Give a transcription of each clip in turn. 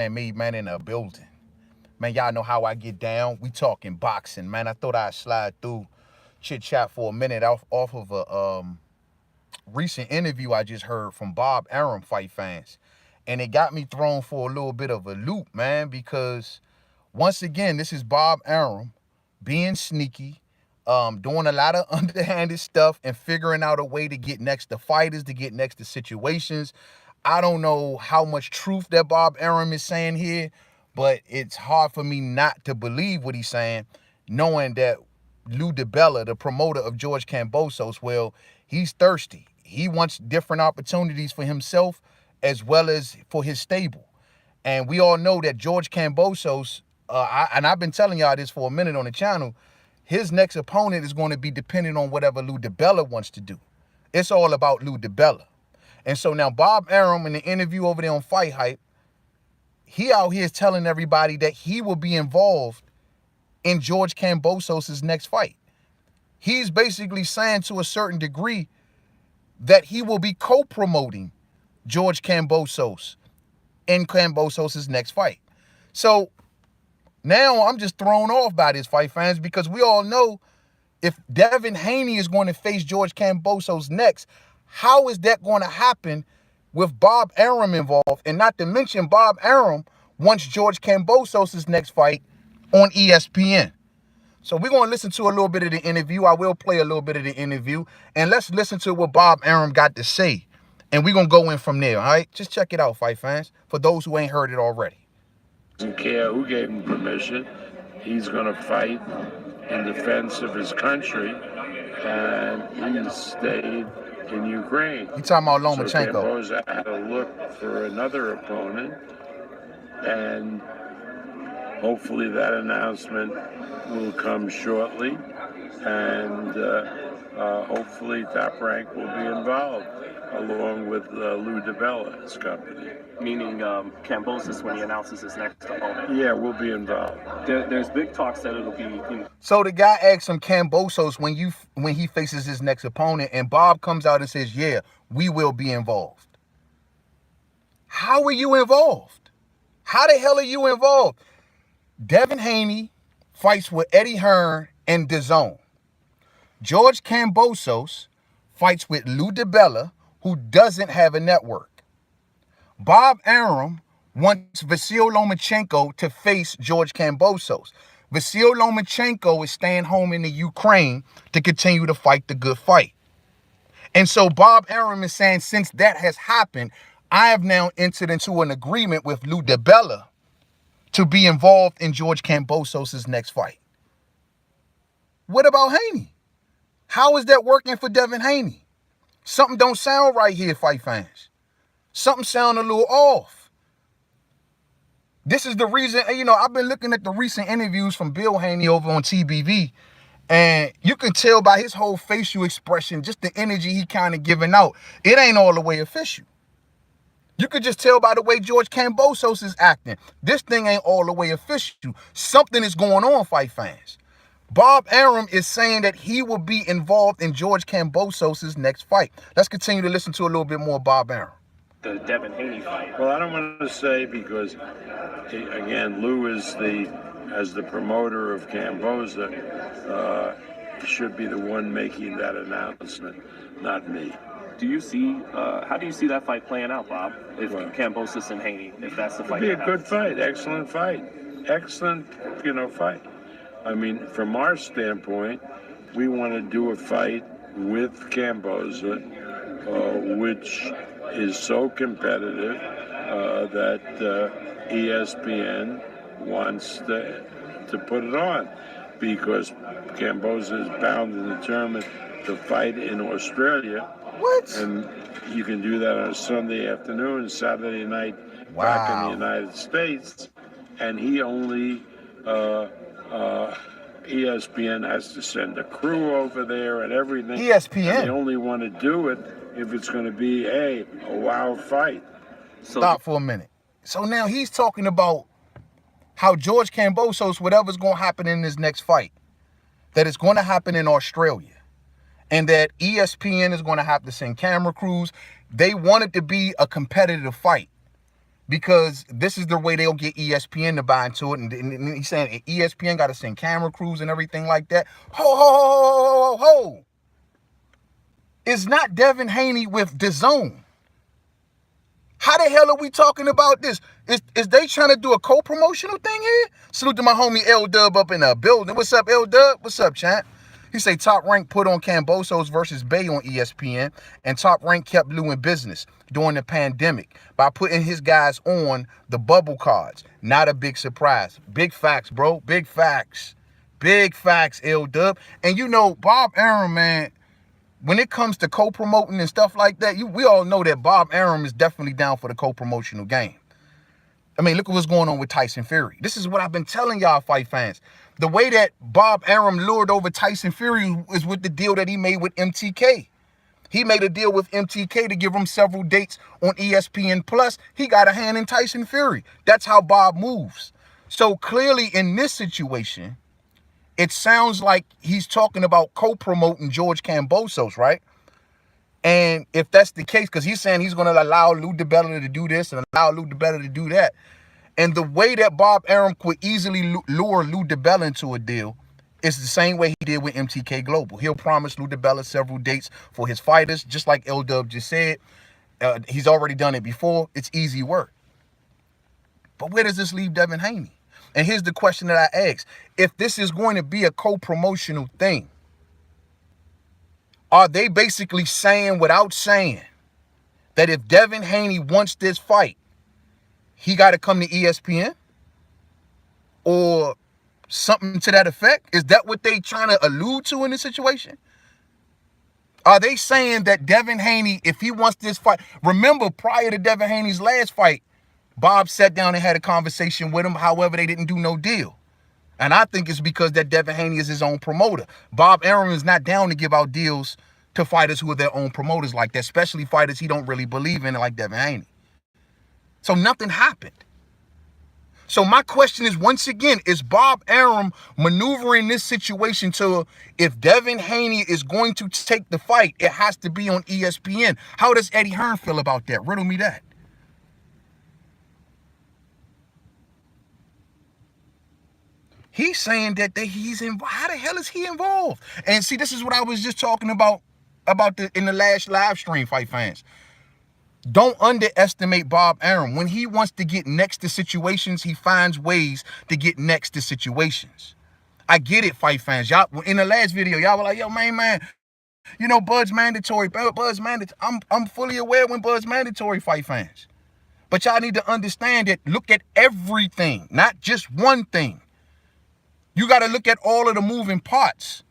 And Mainman in a building. Man, y'all know how I get down. We talking boxing, man. I thought I'd slide through chit chat for a minute off of a recent interview I just heard from Bob Arum fight fans. And it got me thrown for a little bit of a loop, man, because once again, this is Bob Arum being sneaky, doing a lot of underhanded stuff and figuring out a way to get next to fighters, to get next to situations. I don't know how much truth that Bob Arum is saying here, but it's hard for me not to believe what he's saying, knowing that Lou DiBella, the promoter of George Kambosos, well, he's thirsty. He wants different opportunities for himself as well as for his stable. And we all know that George Kambosos, and I've been telling y'all this for a minute on the channel, his next opponent is going to be dependent on whatever Lou DiBella wants to do. It's all about Lou DiBella. And so now Bob Arum in the interview over there on Fight Hype, he out here is telling everybody that he will be involved in George Kambosos' next fight. He's basically saying to a certain degree that he will be co-promoting George Kambosos in Kambosos' next fight. So now I'm just thrown off by this, fight fans, because we all know if Devin Haney is going to face George Kambosos next, how is that going to happen with Bob Arum involved? And not to mention Bob Arum wants George Kambosos' next fight on ESPN. So we're going to listen to a little bit of the interview. I will play a little bit of the interview. And let's listen to what Bob Arum got to say. And we're going to go in from there, all right? Just check it out, fight fans, for those who ain't heard it already. Doesn't care who gave him permission. He's going to fight in defense of his country. And he stayed in Ukraine. You talking about Lomachenko. So Kambosos had to look for another opponent. And hopefully that announcement will come shortly, and hopefully Top Rank will be involved, along with Lou DiBella's company. Meaning Kambosos when he announces his next opponent. Yeah, we'll be involved. There's big talks that it'll be. So the guy asks him Kambosos when he faces his next opponent, and Bob comes out and says, "Yeah, we will be involved." How are you involved? How the hell are you involved? Devin Haney fights with Eddie Hearn and DAZN. George Kambosos fights with Lou DiBella, who doesn't have a network. Bob Arum wants Vasyl Lomachenko to face George Kambosos. Vasyl Lomachenko is staying home in the Ukraine to continue to fight the good fight. And so Bob Arum is saying, since that has happened, I have now entered into an agreement with Lou DiBella to be involved in George Kambosos' next fight. What about Haney? How is that working for Devin Haney? Something don't sound right here, fight fans. Something sound a little off. This is the reason, I've been looking at the recent interviews from Bill Haney over on TBV, and you can tell by his whole facial expression, just the energy he kind of giving out, it ain't all the way official. You could just tell by the way George Kambosos is acting. This thing ain't all the way official. Something is going on, fight fans. Bob Arum is saying that he will be involved in George Kambosos' next fight. Let's continue to listen to a little bit more of Bob Arum. The Devin Haney fight. Well, I don't want to say because, again, Lou is as the promoter of Kambosos, should be the one making that announcement, not me. Do you see? How do you see that fight playing out, Bob? If Kambosos and Haney, if that's the fight, It'd be a good fight, excellent fight, fight. I mean, from our standpoint, we want to do a fight with Kambosos, which is so competitive that ESPN wants to put it on, because Kambosos is bound and determined to fight in Australia. What? And you can do that on a Sunday afternoon, Saturday night, back in the United States. And he only, ESPN has to send a crew over there and everything. ESPN? And they only want to do it if it's going to be, a wow fight. Stop for a minute. So now he's talking about how George Kambosos, whatever's going to happen in his next fight, that it's going to happen in Australia. And that ESPN is going to have to send camera crews. They want it to be a competitive fight. because this is the way they'll get ESPN to buy into it. And he's saying ESPN got to send camera crews and everything like that. Ho, ho, ho, ho, ho, ho. It's not Devin Haney with DAZN. How the hell are we talking about this? Is they trying to do a co-promotional thing here? Salute to my homie L-Dub up in the building. What's up, L-Dub? What's up, champ? He say Top Rank put on Kambosos versus Bay on ESPN, and Top Rank kept Lou in business during the pandemic by putting his guys on the bubble cards. Not a big surprise. Big facts, bro. Big facts. Big facts, L-Dub. And you know, Bob Arum, man, when it comes to co-promoting and stuff like that, we all know that Bob Arum is definitely down for the co-promotional game. I mean, look at what's going on with Tyson Fury. This is what I've been telling y'all fight fans. The way that Bob Arum lured over Tyson Fury is with the deal that he made with MTK. He made a deal with MTK to give him several dates on ESPN Plus. He got a hand in Tyson Fury. That's how Bob moves. So clearly in this situation, it sounds like he's talking about co-promoting George Kambosos, right? And if that's the case, because he's saying he's going to allow Lou DiBella to do this and allow Lou DiBella to do that. And the way that Bob Arum could easily lure Lou DiBella into a deal is the same way he did with MTK Global. He'll promise Lou DiBella several dates for his fighters, just like L-Dub just said. He's already done it before. It's easy work. But where does this leave Devin Haney? And here's the question that I asked. If this is going to be a co-promotional thing, are they basically saying without saying that if Devin Haney wants this fight, he got to come to ESPN? Or something to that effect? Is that what they trying to allude to in this situation? Are they saying that Devin Haney, if he wants this fight, remember prior to Devin Haney's last fight, Bob sat down and had a conversation with him. However, they didn't do no deal. And I think it's because that Devin Haney is his own promoter. Bob Arum is not down to give out deals to fighters who are their own promoters like that, especially fighters he don't really believe in like Devin Haney. So nothing happened. So my question is, once again, is Bob Arum maneuvering this situation to, if Devin Haney is going to take the fight, it has to be on ESPN? How does Eddie Hearn feel about that? Riddle me that. He's saying that he's involved. How the hell is he involved? And see, this is what I was just talking about in the last live stream, fight fans. Don't underestimate Bob Arum. When he wants to get next to situations, he finds ways to get next to situations. I get it, fight fans. Y'all, in the last video, y'all were like, yo, man, you know, Bud's mandatory. Bud's mandatory. I'm fully aware when Bud's mandatory, fight fans. But y'all need to understand that, look at everything, not just one thing. You got to look at all of the moving parts.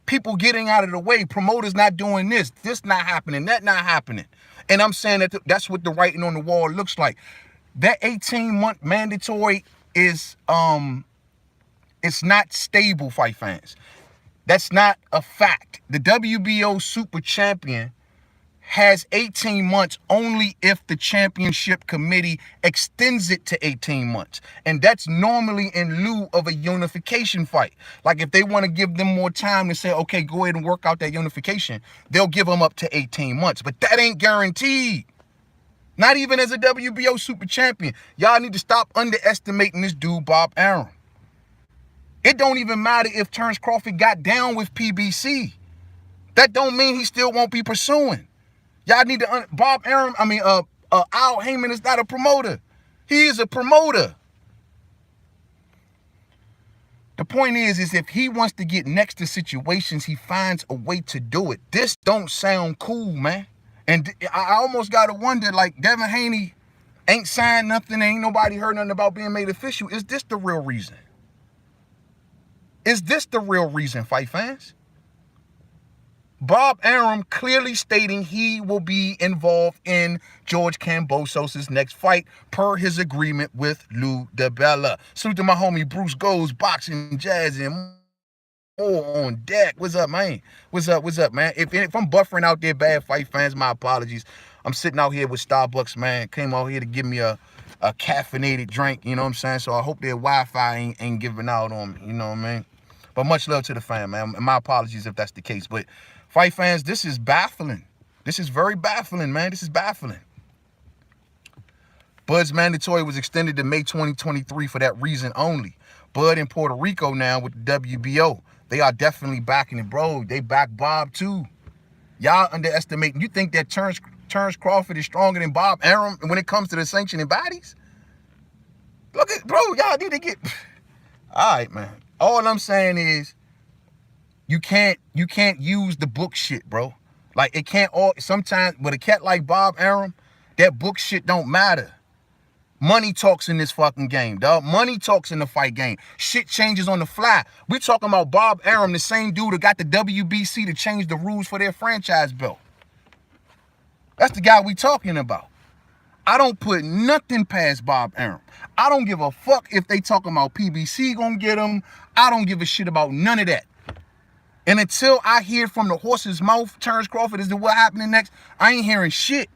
People getting out of the way, promoters not doing this not happening, that not happening. And I'm saying that that's what the writing on the wall looks like. That 18-month mandatory is, it's not stable, fight fans. That's not a fact. The WBO Super Champion has 18 months only if the championship committee extends it to 18 months. And that's normally in lieu of a unification fight. Like if they want to give them more time to say, okay, go ahead and work out that unification, they'll give them up to 18 months. But that ain't guaranteed. Not even as a WBO Super Champion. Y'all need to stop underestimating this dude, Bob Arum. It don't even matter if Terrence Crawford got down with PBC. That don't mean he still won't be pursuing. Y'all need to, Bob Arum, Al Heyman is not a promoter. He is a promoter. The point is if he wants to get next to situations, he finds a way to do it. This don't sound cool, man. And I almost got to wonder, like, Devin Haney ain't signed nothing, ain't nobody heard nothing about being made official. Is this the real reason? Is this the real reason, fight fans? Bob Arum clearly stating he will be involved in George Kambosos' next fight per his agreement with Lou DiBella. Salute to my homie Bruce Goes, Boxing, Jazz, and more on deck. What's up, man? What's up, man? If I'm buffering out there, bad fight fans, my apologies. I'm sitting out here with Starbucks, man. Came out here to give me a caffeinated drink, you know what I'm saying? So I hope their Wi-Fi ain't giving out on me, you know what I mean? But much love to the fan, man. And my apologies if that's the case. But fight fans, this is baffling. This is very baffling, man. This is baffling. Bud's mandatory was extended to May 2023 for that reason only. Bud in Puerto Rico now with the WBO. They are definitely backing it, bro. They back Bob too. Y'all underestimating. You think that Terrence Crawford is stronger than Bob Arum when it comes to the sanctioning bodies? Look at, bro, y'all need to get... All right, man. All I'm saying is you can't use the book shit, bro. Like, it can't all... Sometimes with a cat like Bob Arum, that book shit don't matter. Money talks in this fucking game, dog. Money talks in the fight game. Shit changes on the fly. We talking about Bob Arum, the same dude that got the WBC to change the rules for their franchise belt. That's the guy we talking about. I don't put nothing past Bob Arum. I don't give a fuck if they talking about PBC gonna get him. I don't give a shit about none of that. And until I hear from the horse's mouth, Terrence Crawford is what happening next, I ain't hearing shit.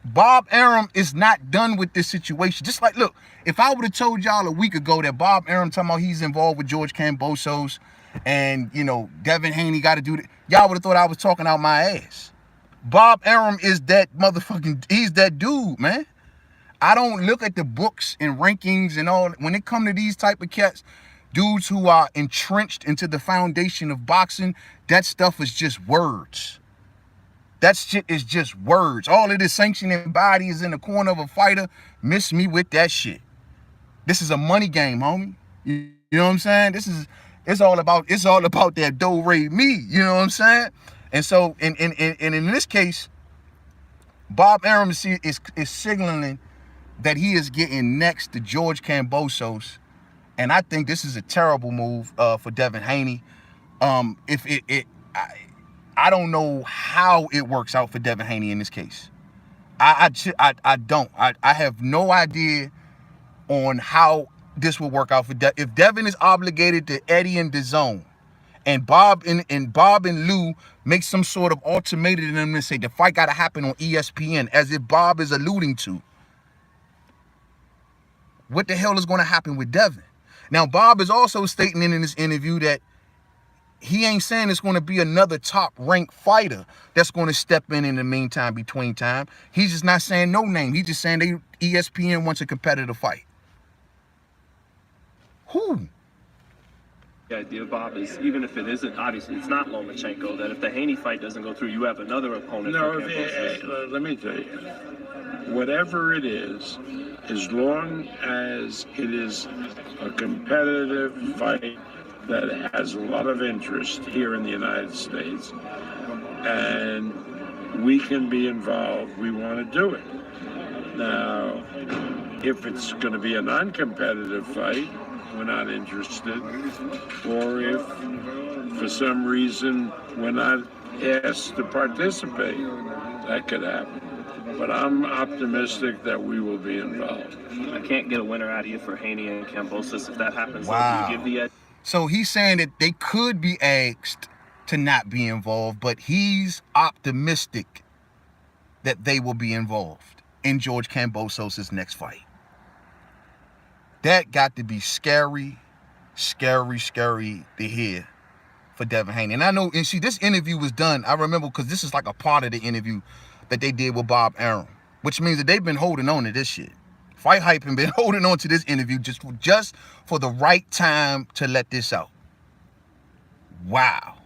Bob Arum is not done with this situation. Just like, look, if I would have told y'all a week ago that Bob Arum talking about he's involved with George Kambosos and, you know, Devin Haney got to do that, y'all would have thought I was talking out my ass. Bob Arum is that motherfucking, he's that dude, man. I don't look at the books and rankings and all. When it come to these type of cats, dudes who are entrenched into the foundation of boxing, that stuff is just words. That shit is just words. All of this sanctioning body is in the corner of a fighter. Miss me with that shit. This is a money game, homie. You know what I'm saying? It's all about that do-re me. You know what I'm saying? And so, in this case, Bob Arum is signaling that he is getting next to George Kambosos, and I think this is a terrible move for Devin Haney. I don't know how it works out for Devin Haney in this case. I don't. I have no idea on how this will work out for Devin. If Devin is obligated to Eddie and DAZN, and Bob and Lou make some sort of ultimatum to them and say the fight got to happen on ESPN, as if Bob is alluding to, what the hell is going to happen with Devin? Now, Bob is also stating in this interview that he ain't saying it's going to be another top-ranked fighter that's going to step in the meantime, between time. He's just not saying no name. He's just saying ESPN wants a competitive fight. Who? The idea, Bob, is even if it isn't, obviously it's not Lomachenko, that if the Haney fight doesn't go through, you have another opponent. No, let me tell you, whatever it is, as long as it is a competitive fight that has a lot of interest here in the United States, and we can be involved, we want to do it. Now, if it's going to be a non-competitive fight, we're not interested, or if for some reason we're not asked to participate, that could happen. But I'm optimistic that we will be involved. I can't get a winner out of you for Haney and Kambosos if that happens. Wow. Do you give the edge? So he's saying that they could be asked to not be involved, but he's optimistic that they will be involved in George Kambosos' next fight. That got to be scary, scary, scary to hear for Devin Haney. And I know, and see, this interview was done, I remember, because this is like a part of the interview that they did with Bob Arum, which means that they've been holding on to this shit. Fight Hype and been holding on to this interview just for the right time to let this out. Wow.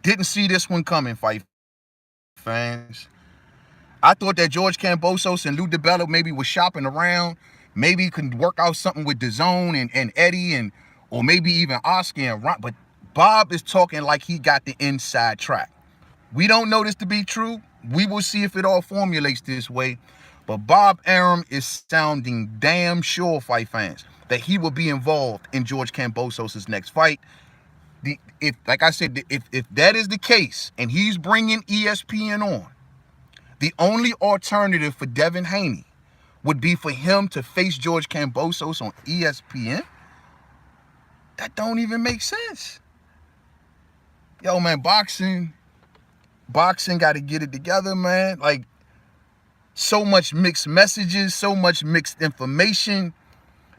Didn't see this one coming, Fight fans. I thought that George Kambosos and Lou DiBella maybe was shopping around. Maybe could work out something with DAZN and Eddie, or maybe even Oscar and Ron. But Bob is talking like he got the inside track. We don't know this to be true. We will see if it all formulates this way. But Bob Arum is sounding damn sure, Fight fans, that he will be involved in George Kambosos' next fight. Like I said, if that is the case, and he's bringing ESPN on, the only alternative for Devin Haney would be for him to face George Kambosos on ESPN. That don't even make sense. Yo, man, boxing got to get it together, man. Like, so much mixed messages, so much mixed information.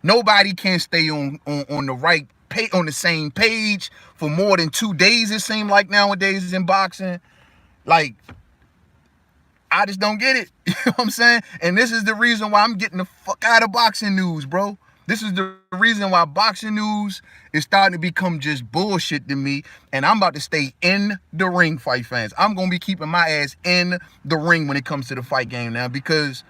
Nobody can stay on the same page for more than 2 days, it seems like nowadays in boxing. Like, I just don't get it. You know what I'm saying? And this is the reason why I'm getting the fuck out of boxing news, bro. This is the reason why boxing news is starting to become just bullshit to me. And I'm about to stay in the ring, fight fans. I'm going to be keeping my ass in the ring when it comes to the fight game now, because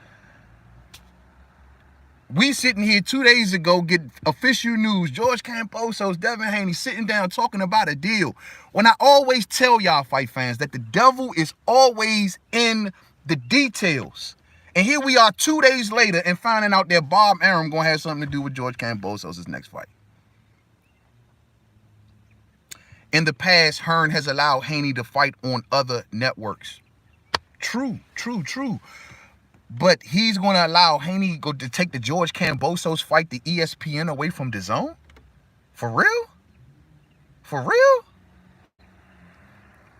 we sitting here 2 days ago, get official news, George Kambosos, Devin Haney sitting down talking about a deal. When I always tell y'all, fight fans, that the devil is always in the details. And here we are 2 days later and finding out that Bob Arum going to have something to do with George Kambosos' next fight. In the past, Hearn has allowed Haney to fight on other networks. True. But he's going to allow Haney to take the George Kambosos fight, the ESPN, away from DAZN? For real? For real?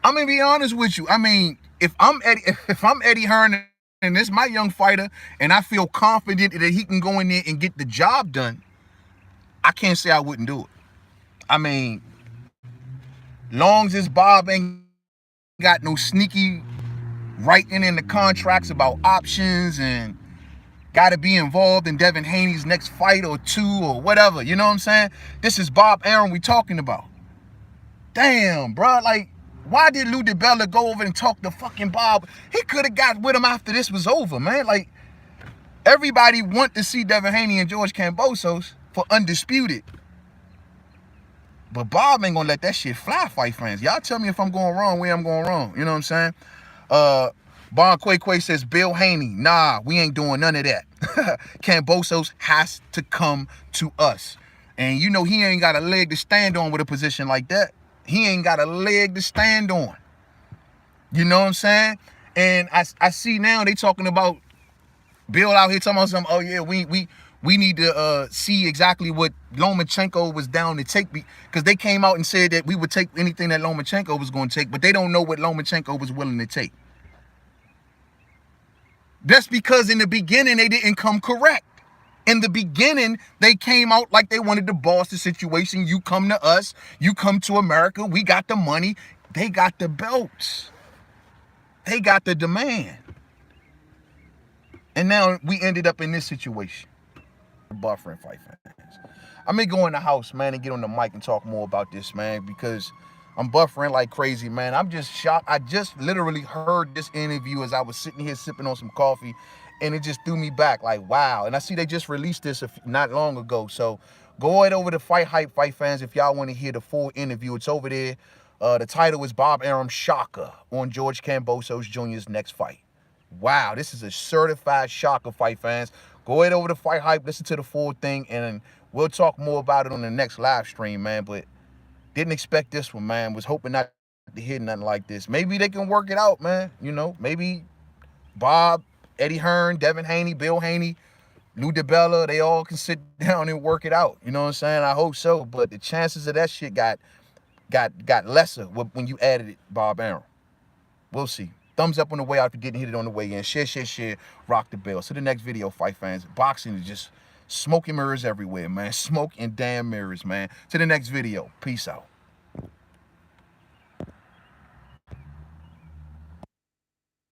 I'm going to be honest with you. I mean, if I'm Eddie Hearn and this my young fighter, and I feel confident that he can go in there and get the job done, I can't say I wouldn't do it. I mean, long as Bob ain't got no sneaky writing in the contracts about options and got to be involved in Devin Haney's next fight or two or whatever, you know what I'm saying? This is Bob Arum we talking about. Damn, bro, like, why did Lou DiBella go over and talk to fucking Bob? He could have got with him after this was over, man. Like, everybody want to see Devin Haney and George Kambosos for Undisputed. But Bob ain't gonna let that shit fly, fight fans. Y'all tell me if I'm going wrong, where I'm going wrong. You know what I'm saying? Bon Quay says, Bill Haney, nah, we ain't doing none of that. Kambosos has to come to us. And you know he ain't got a leg to stand on with a position like that. He ain't got a leg to stand on. You know what I'm saying? And I see now they talking about Bill out here talking about something, oh yeah, we need to see exactly what Lomachenko was down to take, because they came out and said that we would take anything that Lomachenko was going to take, but they don't know what Lomachenko was willing to take. That's because in the beginning, they didn't come correct. In the beginning, they came out like they wanted to boss the situation. You come to us, you come to America, we got the money. They got the belts. They got the demand. And now we ended up in this situation. Buffering, fight fans. I may go in the house, man, and get on the mic and talk more about this, man, because I'm buffering like crazy, man. I'm just shocked. I just literally heard this interview as I was sitting here sipping on some coffee, and it just threw me back like, wow. And I see they just released this not long ago. So go ahead over to Fight Hype, fight fans, if y'all want to hear the full interview. It's over there. The title is Bob Arum Shocker on George Kambosos Jr.'s next fight. Wow, this is a certified shocker, fight fans. Go ahead over to Fight Hype, listen to the full thing, and we'll talk more about it on the next live stream, man. But didn't expect this one, man. Was hoping not to hear nothing like this. Maybe they can work it out, man. You know, maybe Bob, Eddie Hearn, Devin Haney, Bill Haney, Lou DiBella, they all can sit down and work it out. You know what I'm saying? I hope so. But the chances of that shit got lesser when you added it, Bob Arum. We'll see. Thumbs up on the way out if you didn't hit it on the way in. Share. Rock the bell. So the next video, fight fans. Boxing is just smoke and mirrors everywhere, man. Smoke and damn mirrors, man. To the next video. Peace out.